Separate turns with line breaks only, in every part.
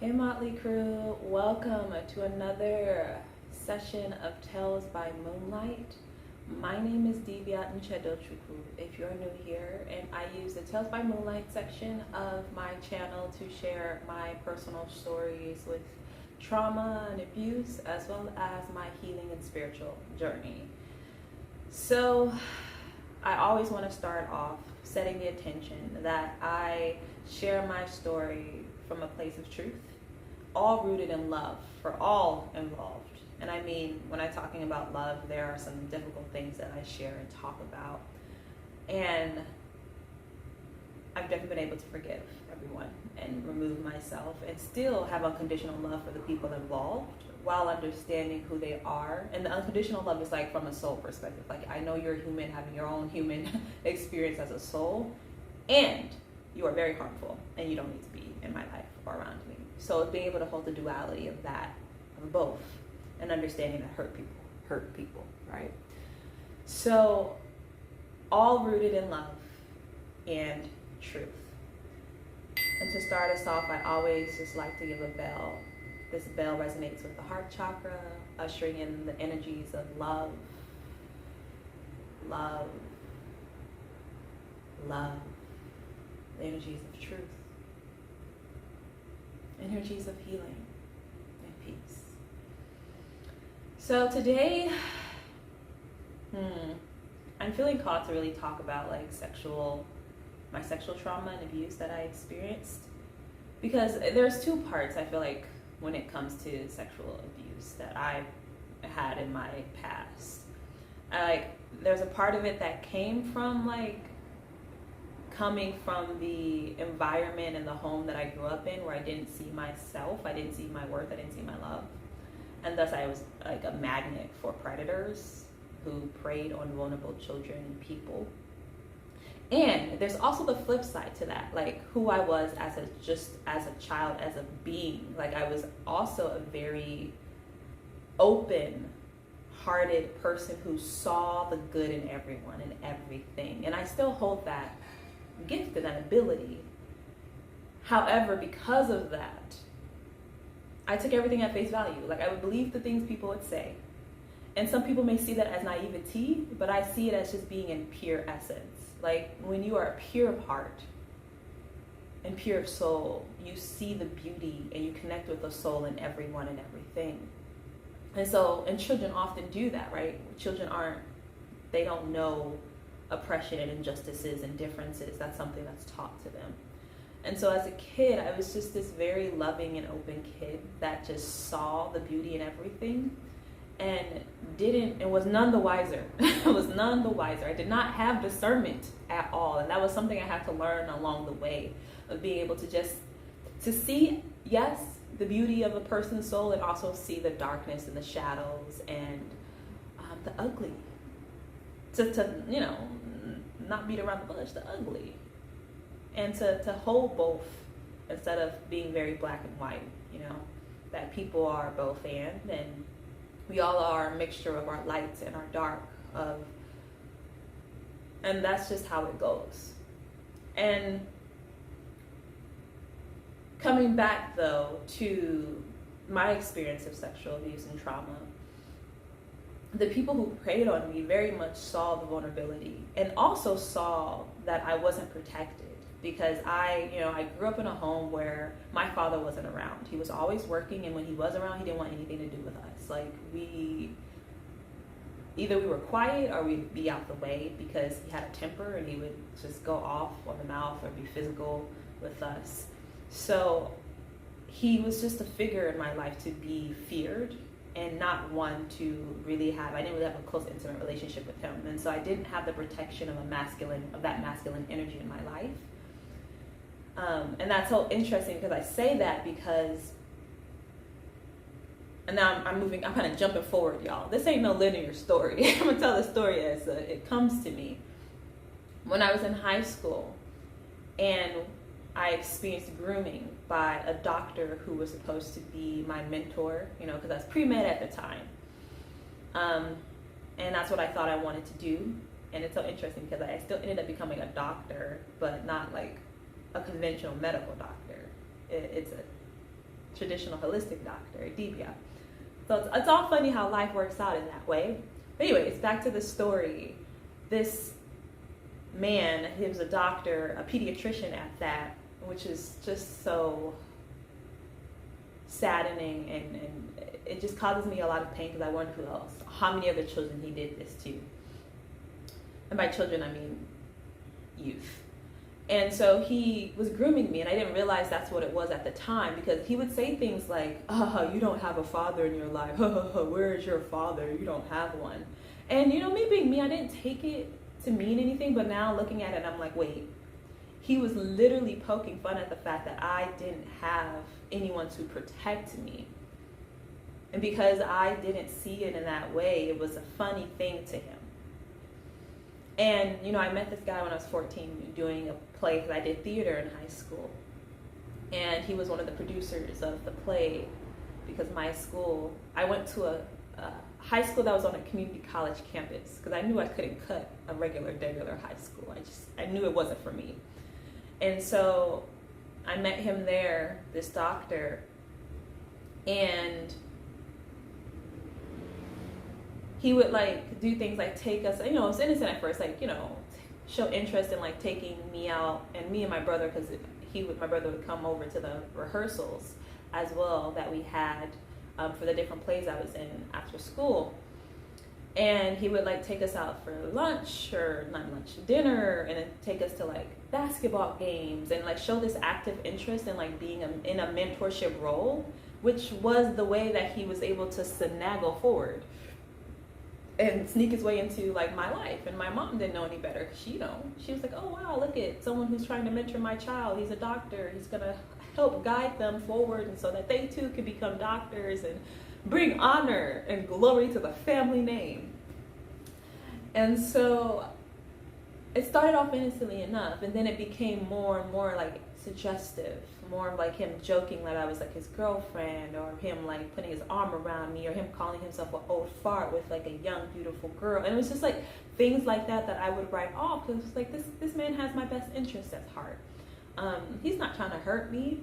Hey Motley crew, welcome to another session of Tales by Moonlight. My name is Dibia nchedochukwu if you're new here, and I use the Tales by Moonlight section of my channel to share my personal stories with trauma and abuse, as well as my healing and spiritual journey. So I always want to start off setting the intention that I share my story from a place of truth, all rooted in love for all involved. And I mean, when I'm talking about love, there are some difficult things that I share and talk about. And I've definitely been able to forgive everyone and remove myself and still have unconditional love for the people involved while understanding who they are. And the unconditional love is like from a soul perspective. Like, I know you're human, having your own human experience as a soul, and you are very harmful and you don't need to be in my life or around me. So being able to hold the duality of that, of both, and understanding that hurt people, right? So all rooted in love and truth. And to start us off, I always just like to give a bell. This bell resonates with the heart chakra, ushering in the energies of love, love, love, the energies of truth, energies of healing and peace. So today, I'm feeling called to really talk about like my sexual trauma and abuse that I experienced, because there's two parts I feel like when it comes to sexual abuse that I've had in my past. There's a part of it that came from coming from the environment and the home that I grew up in, where I didn't see myself, I didn't see my worth, I didn't see my love. And thus I was like a magnet for predators who preyed on vulnerable children and people. And there's also the flip side to that, like who I was as a child, as a being. Like, I was also a very open-hearted person who saw the good in everyone and everything. And I still hold that gift and that ability. However, because of that, I took everything at face value. Like, I would believe the things people would say. And some people may see that as naivety, but I see it as just being in pure essence. Like, when you are pure of heart and pure of soul, you see the beauty and you connect with the soul in everyone and everything. And children often do that, right? Children they don't know oppression and injustices and differences. That's something that's taught to them. And so as a kid, I was just this very loving and open kid that just saw the beauty in everything and was none the wiser. I did not have discernment at all. And that was something I had to learn along the way, of being able to see, yes, the beauty of a person's soul, and also see the darkness and the shadows and the ugly. To not beat around the bush, the ugly. And to hold both instead of being very black and white, that people are both and we all are a mixture of our lights and our dark, and that's just how it goes. And coming back though to my experience of sexual abuse and trauma, the people who preyed on me very much saw the vulnerability and also saw that I wasn't protected, because I grew up in a home where my father wasn't around. He was always working, and when he was around, he didn't want anything to do with us. Like, either we were quiet or we'd be out the way, because he had a temper and he would just go off on the mouth or be physical with us. So he was just a figure in my life to be feared, and not one to really I didn't really have a close, intimate relationship with him. And so I didn't have the protection of that masculine energy in my life. And that's so interesting, because I say that because, and now I'm kind of jumping forward, y'all. This ain't no linear story. I'm gonna tell the story as it comes to me. When I was in high school, and I experienced grooming by a doctor who was supposed to be my mentor, because I was pre-med at the time. And that's what I thought I wanted to do. And it's so interesting because I still ended up becoming a doctor, but not like a conventional medical doctor. It's a traditional holistic doctor, a dibia. So it's all funny how life works out in that way. But anyways, back to the story. This man, he was a doctor, a pediatrician at that, which is just so saddening, and it just causes me a lot of pain because I wonder who else, how many other children he did this to. And by children, I mean youth. And so he was grooming me, and I didn't realize that's what it was at the time, because he would say things like, "Oh, you don't have a father in your life. Where is your father? You don't have one." And you know, me being me, I didn't take it to mean anything, but now looking at it, I'm like, wait, he was literally poking fun at the fact that I didn't have anyone to protect me. And because I didn't see it in that way, it was a funny thing to him. And, you know, I met this guy when I was 14 doing a play, because I did theater in high school. And he was one of the producers of the play, because my school, I went to a high school that was on a community college campus, because I knew I couldn't cut a regular high school. I knew it wasn't for me. And so I met him there, this doctor, and he would like do things like take us, you know, it was innocent at first, like, you know, show interest in like taking me out, and me and my brother, because my brother would come over to the rehearsals as well that we had for the different plays I was in after school. And he would like take us out for lunch, or not lunch, dinner, and then take us to like basketball games, and like show this active interest in like being in a mentorship role, which was the way that he was able to finagle forward and sneak his way into like my life. And my mom didn't know any better, because she was like, oh wow, look at someone who's trying to mentor my child. He's a doctor. He's gonna help guide them forward, and so that they too can become doctors and bring honor and glory to the family name. And so it started off innocently enough, and then it became more and more like suggestive, more of like him joking that I was like his girlfriend, or him like putting his arm around me, or him calling himself an old fart with like a young beautiful girl. And it was just like things like that I would write off, because it's like this man has my best interests at heart. He's not trying to hurt me.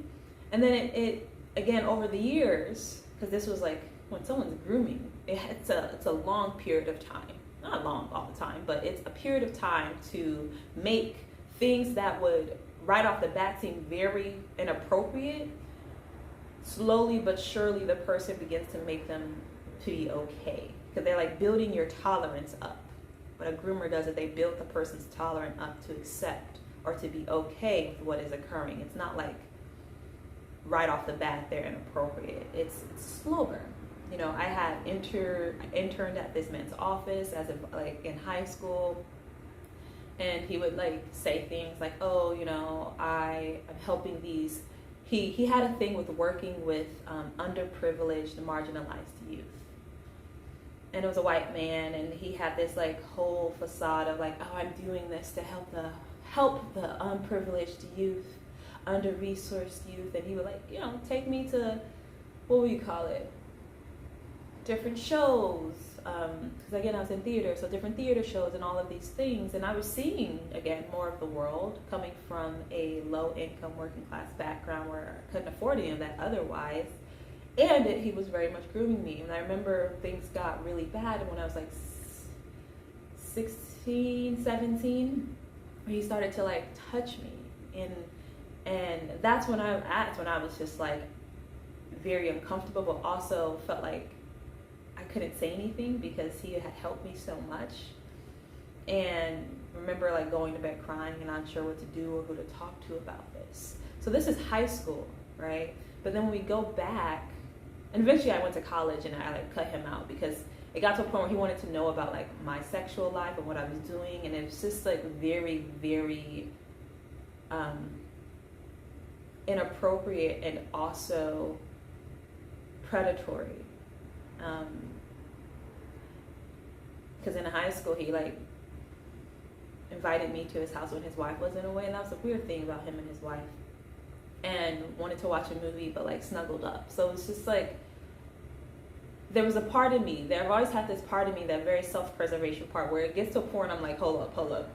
And then it again over the years, because this was like when someone's grooming, it's a long period of time. Not long all the time, but it's a period of time to make things that would right off the bat seem very inappropriate. Slowly but surely the person begins to make them to be okay, because they're like building your tolerance up. When a groomer does it, they build the person's tolerance up to accept or to be okay with what is occurring. It's not like right off the bat they're inappropriate. It's slow burn. You know, I had interned at this man's office like in high school, and he would like say things like, oh, you know, I am helping these. He had a thing with working with underprivileged, marginalized youth. And it was a white man, and he had this like whole facade of like, oh, I'm doing this to help the unprivileged youth, under-resourced youth. And he would like, you know, take me to, what would you call it? Different shows, because again I was in theater, so different theater shows and all of these things, and I was seeing again more of the world, coming from a low-income working class background where I couldn't afford any of that otherwise, and he was very much grooming me. And I remember things got really bad when I was like 16, 17, where he started to like touch me, and that's when I was just like very uncomfortable, but also felt like I couldn't say anything because he had helped me so much. And remember like going to bed crying and not sure what to do or who to talk to about this. So this is high school, right? But then when we go back, and eventually I went to college and I like cut him out, because it got to a point where he wanted to know about like my sexual life and what I was doing, and it was just like very, very inappropriate and also predatory. Because in high school he like invited me to his house when his wife wasn't away, and that was a weird thing about him and his wife, and wanted to watch a movie but like snuggled up. So it's just like there was a part of me, I've always had this part of me, that very self-preservation part, where it gets to a point I'm like, hold up,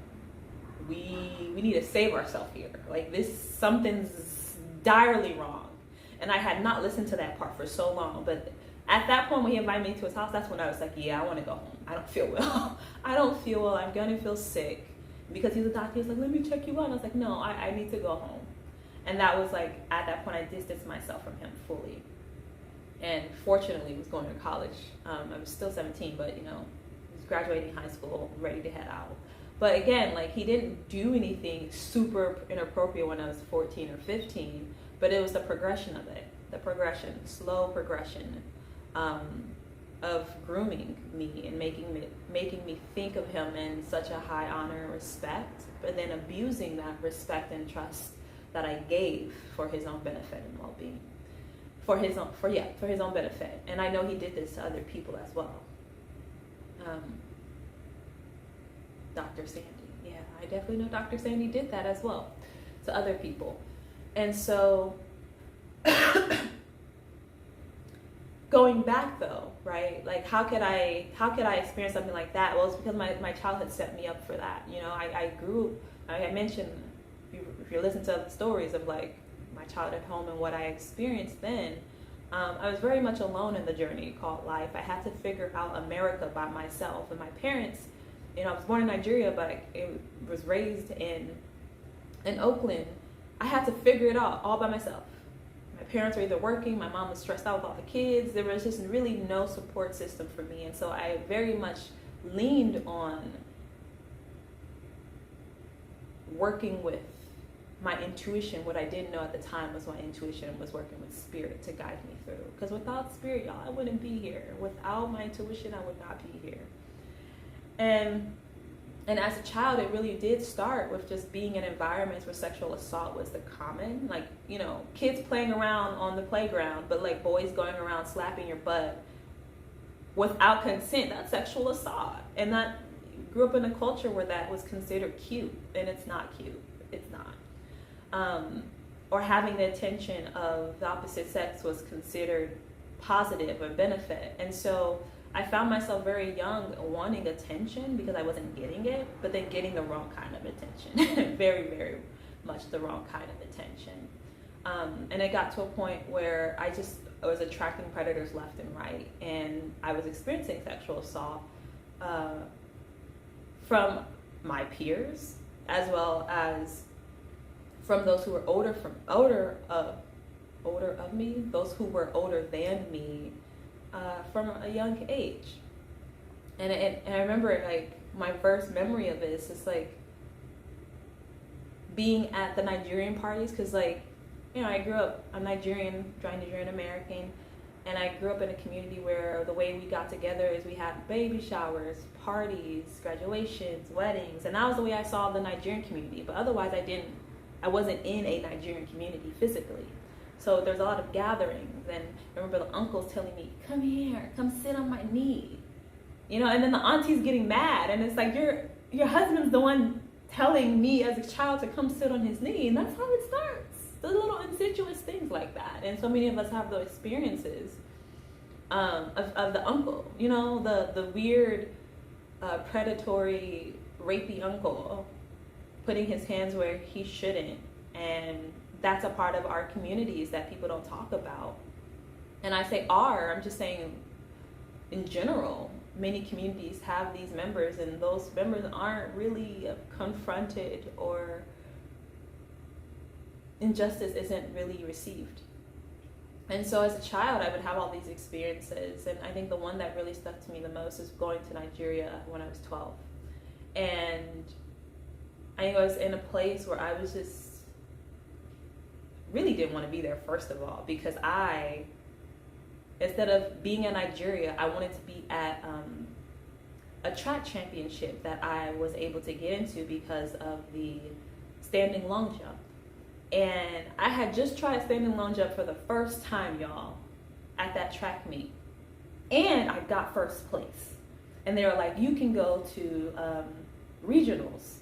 we need to save ourselves here. Like something's direly wrong. And I had not listened to that part for so long. But at that point when he invited me to his house, that's when I was like, yeah, I want to go home. I don't feel well. I don't feel well. I'm going to feel sick. Because he was a doctor, he was like, let me check you out. And I was like, no, I need to go home. And that was like, at that point, I distanced myself from him fully. And fortunately, was going to college. I was still 17, but was graduating high school, ready to head out. But again, like, he didn't do anything super inappropriate when I was 14 or 15, but it was the progression of it, slow progression of grooming me and making me think of him in such a high honor and respect, but then abusing that respect and trust that I gave for his own benefit and well-being, for his own benefit. And I know he did this to other people as well. Dr. Sandy. Yeah, I definitely know Dr. Sandy did that as well to other people. And so going back though, right? Like how could I experience something like that? Well, it's because my childhood set me up for that. I mentioned, if you listen to the stories of like my childhood home and what I experienced then, I was very much alone in the journey called life. I had to figure out America by myself. And my parents, I was born in Nigeria, but I was raised in Oakland. I had to figure it out all by myself. My parents were either working, my mom was stressed out with all the kids. There was just really no support system for me. And so I very much leaned on working with my intuition. What I didn't know at the time was my intuition was working with spirit to guide me through. Because without spirit, y'all, I wouldn't be here. Without my intuition, I would not be here. And as a child, it really did start with just being in environments where sexual assault was the common. Like, kids playing around on the playground, but like boys going around slapping your butt without consent. That's sexual assault. And that grew up in a culture where that was considered cute, and it's not cute. It's not. Or having the attention of the opposite sex was considered positive or benefit. And so I found myself very young wanting attention because I wasn't getting it, but then getting the wrong kind of attention. Very, very much the wrong kind of attention. And it got to a point where I was attracting predators left and right, and I was experiencing sexual assault from my peers, as well as from those who were older of me, those who were older than me, from a young age. And I remember, like, my first memory of it is just like being at the Nigerian parties, because I grew up, I'm Nigerian, Nigerian American, and I grew up in a community where the way we got together is we had baby showers, parties, graduations, weddings, and that was the way I saw the Nigerian community. But otherwise I wasn't in a Nigerian community physically. So there's a lot of gatherings, and I remember the uncles telling me, come here, come sit on my knee. And then the auntie's getting mad, and it's like, your husband's the one telling me as a child to come sit on his knee, and that's how it starts. The little insidious things like that. And so many of us have those experiences of the uncle, the weird, predatory, rapey uncle putting his hands where he shouldn't. And that's a part of our communities that people don't talk about. And I say I'm just saying in general, many communities have these members, and those members aren't really confronted, or injustice isn't really received. And so as a child, I would have all these experiences, and I think the one that really stuck to me the most is going to Nigeria when I was 12. And I was in a place where I was just really didn't want to be there, first of all, because instead of being in Nigeria, I wanted to be at a track championship that I was able to get into because of the standing long jump. And I had just tried standing long jump for the first time, y'all, at that track meet. And I got first place. And they were like, you can go to regionals.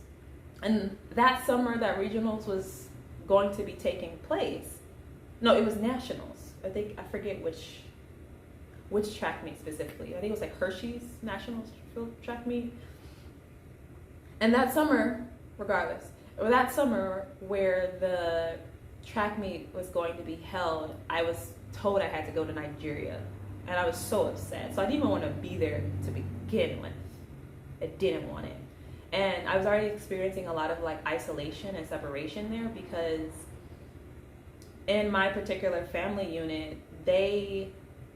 And that summer, that regionals was going to be taking place. No, it was nationals. I forget which track meet specifically. I think it was like Hershey's Nationals track meet. And that summer, regardless, or that summer where the track meet was going to be held, I was told I had to go to Nigeria. And I was so upset. So I didn't even want to be there to begin with. I didn't want it. And I was already experiencing a lot of like isolation and separation there, because in my particular family unit, they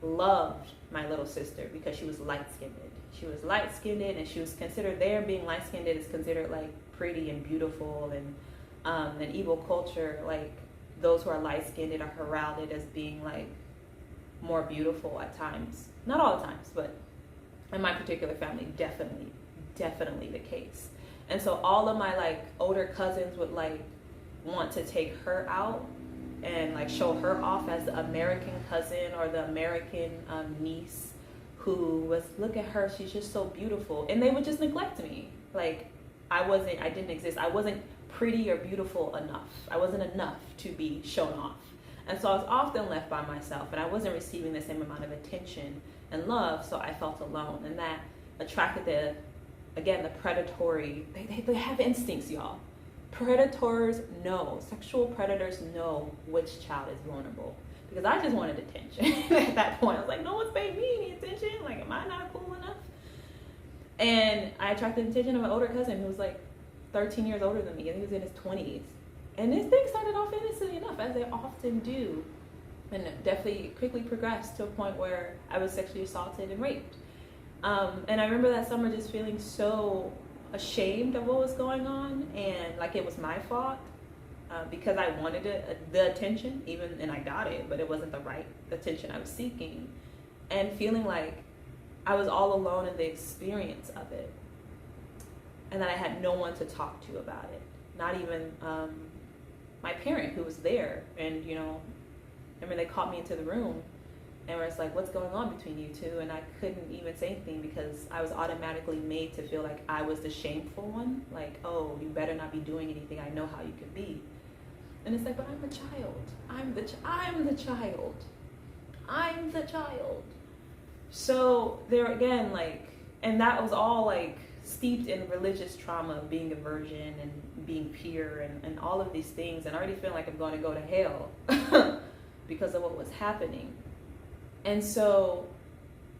loved my little sister because she was light-skinned. She was light-skinned, and she was considered, there being light-skinned is considered like pretty and beautiful, and in Igbo culture, like those who are light-skinned are heralded as being like more beautiful at times. Not all the times, but in my particular family, definitely the case. And so all of my like older cousins would like want to take her out and like show her off as the American cousin or the American niece who was, look at her, she's just so beautiful. And they would just neglect me. Like I didn't exist. I wasn't pretty or beautiful enough. I wasn't enough to be shown off. And so I was often left by myself, and I wasn't receiving the same amount of attention and love, so I felt alone. And that attracted the predatory, they have instincts, y'all. Predators know, sexual predators know which child is vulnerable. Because I just wanted attention at that point. I was like, no one's paying me any attention. Like, am I not cool enough? And I attracted the attention of an older cousin who was like 13 years older than me, and he was in his 20s. And this thing started off innocently enough, as they often do. And it definitely quickly progressed to a point where I was sexually assaulted and raped. And I remember that summer just feeling so ashamed of what was going on, and like it was my fault, because I wanted the attention, and I got it, but it wasn't the right attention I was seeking. And feeling like I was all alone in the experience of it, and that I had no one to talk to about it. Not even my parent, who was there. And I remember they called me into the room and was like, what's going on between you two? And I couldn't even say anything because I was automatically made to feel like I was the shameful one. Like, oh, you better not be doing anything. I know how you can be. And it's like, but I'm a child. I'm the child. So there again, like, and that was all like steeped in religious trauma, being a virgin and being pure and all of these things, and already feeling like I'm going to go to hell because of what was happening. And so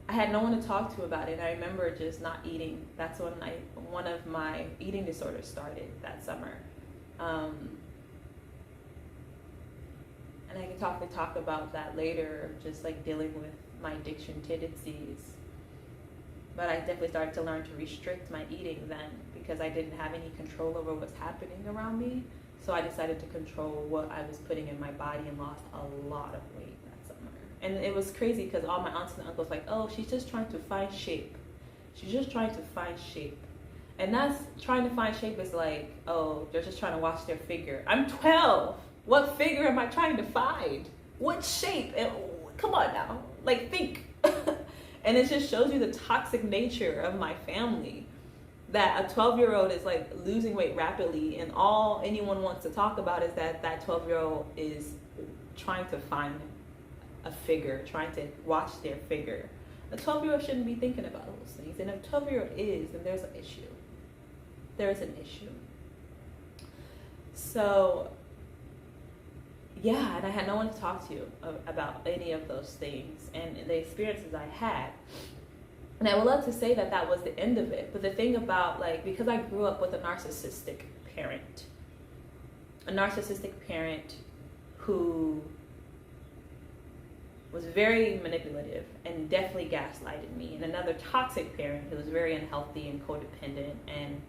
I had no one to talk to about it. I remember just not eating. That's when one of my eating disorders started that summer. And I can talk about that later, just like dealing with my addiction tendencies. But I definitely started to learn to restrict my eating then, because I didn't have any control over what's happening around me. So I decided to control what I was putting in my body, and lost a lot of weight that summer. And it was crazy because all my aunts and uncles were like, oh, she's just trying to find shape. She's just trying to find shape. And that's trying to find shape is like, oh, they're just trying to watch their figure. I'm 12. What figure am I trying to find? What shape? And, come on now. Like, think. And it just shows you the toxic nature of my family. That a 12-year-old is like losing weight rapidly, and all anyone wants to talk about is that 12-year-old is trying to find a figure, trying to watch their figure. A 12-year-old shouldn't be thinking about those things. And if a 12-year-old is, then there's an issue. There is an issue. So, yeah, and I had no one to talk to about any of those things and the experiences I had. And I would love to say that was the end of it. But the thing about, like, because I grew up with a narcissistic parent who was very manipulative and definitely gaslighted me, and another toxic parent who was very unhealthy and codependent and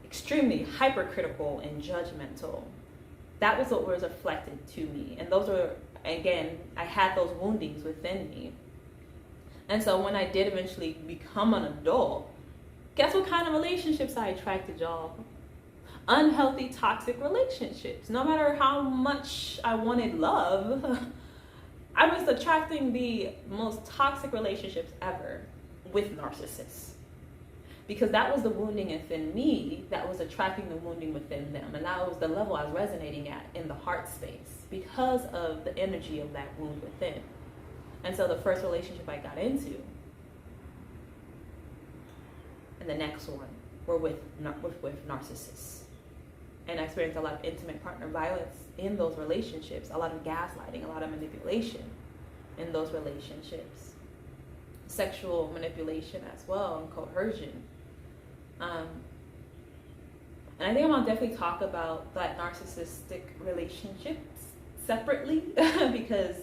extremely hypercritical and judgmental. That was what was reflected to me. And those were, again, I had those woundings within me. And so when I did eventually become an adult, guess what kind of relationships I attracted, y'all? Unhealthy, toxic relationships. No matter how much I wanted love, I was attracting the most toxic relationships ever with narcissists. Because that was the wounding within me that was attracting the wounding within them. And that was the level I was resonating at in the heart space because of the energy of that wound within. And so the first relationship I got into, and the next one, were with narcissists. And I experienced a lot of intimate partner violence in those relationships, a lot of gaslighting, a lot of manipulation in those relationships, sexual manipulation as well, and coercion. And I think I'm gonna definitely talk about that narcissistic relationships separately because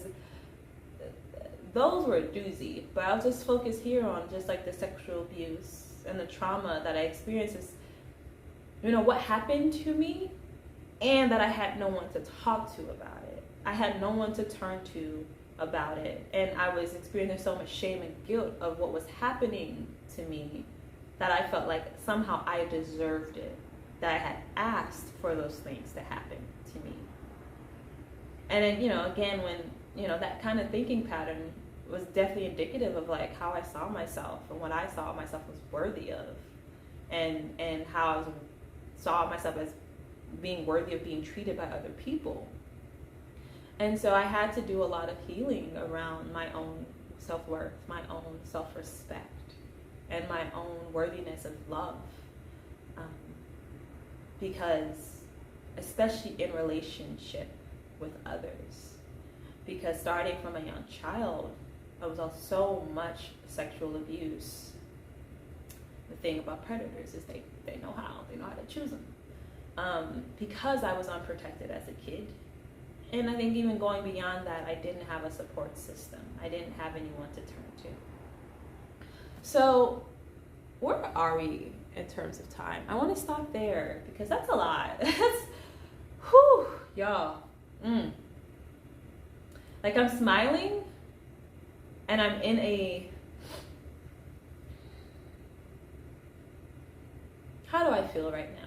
those were a doozy. But I'll just focus here on just like the sexual abuse and the trauma that I experienced is, what happened to me, and that I had no one to talk to about it. I had no one to turn to about it. And I was experiencing so much shame and guilt of what was happening to me that I felt like somehow I deserved it, that I had asked for those things to happen to me. And then, again, when, that kind of thinking pattern was definitely indicative of like how I saw myself and what I saw myself was worthy of, and how I saw myself as being worthy of being treated by other people. And so I had to do a lot of healing around my own self-worth, my own self-respect, and my own worthiness of love. Because, especially in relationship with others, because starting from a young child, I was on so much sexual abuse. The thing about predators is they know how to choose them. Because I was unprotected as a kid. And I think even going beyond that, I didn't have a support system. I didn't have anyone to turn to. So where are we in terms of time? I want to stop there because that's a lot. That's, whew, y'all. Like I'm smiling and I'm in a, how do I feel right now?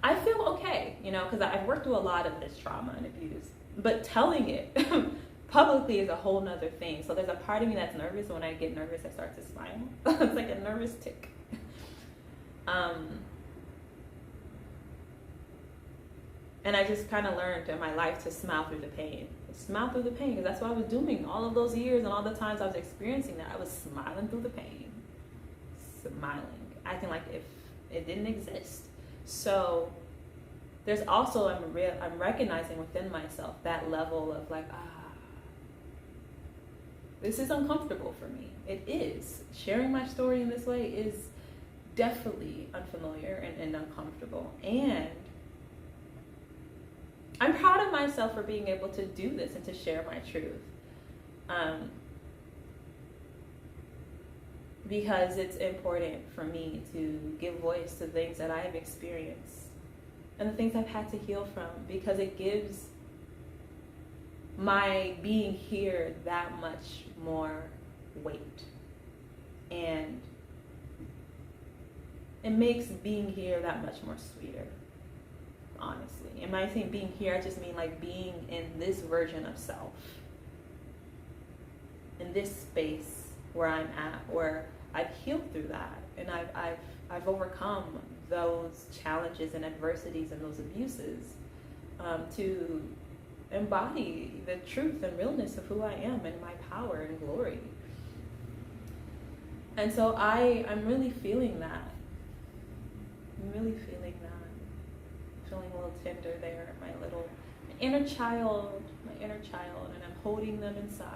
I feel okay, because I've worked through a lot of this trauma and abuse, but telling it publicly is a whole nother thing. So there's a part of me that's nervous. When I get nervous, I start to smile. It's like a nervous tick. And I just kind of learned in my life to smile through the pain. Smile through the pain, because that's what I was doing all of those years and all the times I was experiencing that. I was smiling through the pain. Smiling. Acting like if it didn't exist. So there's also, I'm recognizing within myself that level of like, this is uncomfortable for me. It is. Sharing my story in this way is definitely unfamiliar and uncomfortable. And I'm proud of myself for being able to do this and to share my truth. Because it's important for me to give voice to things that I have experienced and the things I've had to heal from, because it gives my being here that much more weight. And it makes being here that much more sweeter, honestly. And when I say being here, I just mean like being in this version of self, in this space where I'm at, where I've healed through that, and I've overcome those challenges and adversities and those abuses to embody the truth and realness of who I am and my power and glory. And so I'm really feeling that. I'm really feeling that. Feeling a little tender there, my inner child, and I'm holding them inside.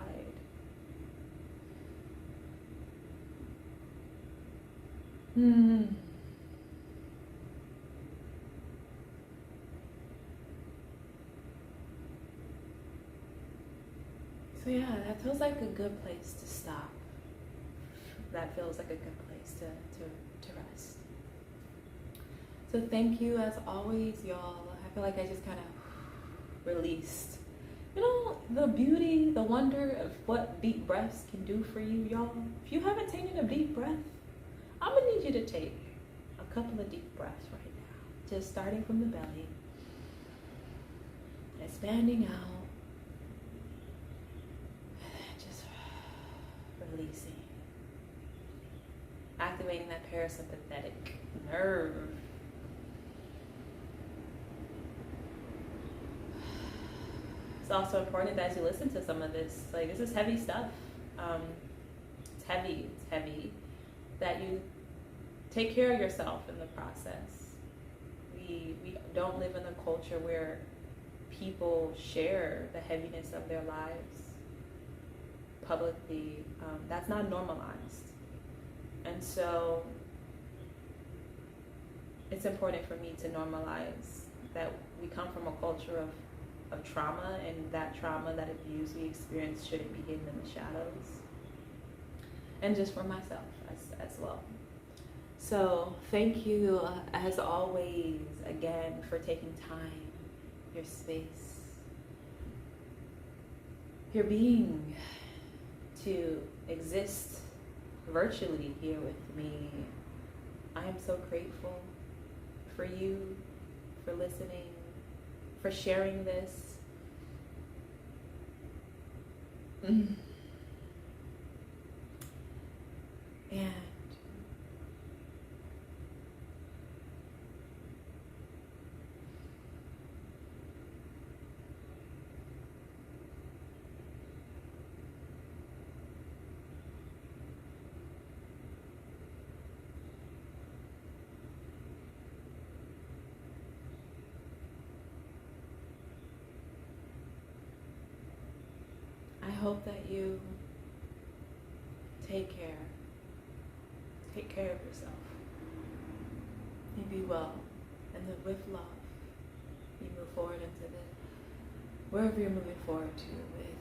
So yeah, that feels like a good place to stop. That feels like a good place to rest. So thank you as always, y'all. I feel like I just kind of released, the beauty, the wonder of what deep breaths can do for you, y'all. If you haven't taken a deep breath, I'm gonna need you to take a couple of deep breaths right now. Just starting from the belly, expanding out, and then just releasing. Activating that parasympathetic nerve. It's also important that as you listen to some of this, like this is heavy stuff. It's heavy, that you take care of yourself in the process. we don't live in a culture where people share the heaviness of their lives publicly. That's not normalized. And so it's important for me to normalize that we come from a culture of trauma, and that trauma, that abuse we experience shouldn't be hidden in the shadows. And just for myself as well. So thank you, as always, again, for taking time, your space, your being, to exist virtually here with me. I am so grateful for you, for listening, for sharing this. And I hope that you take care of yourself. You be well, and then with love, you move forward into wherever you're moving forward to with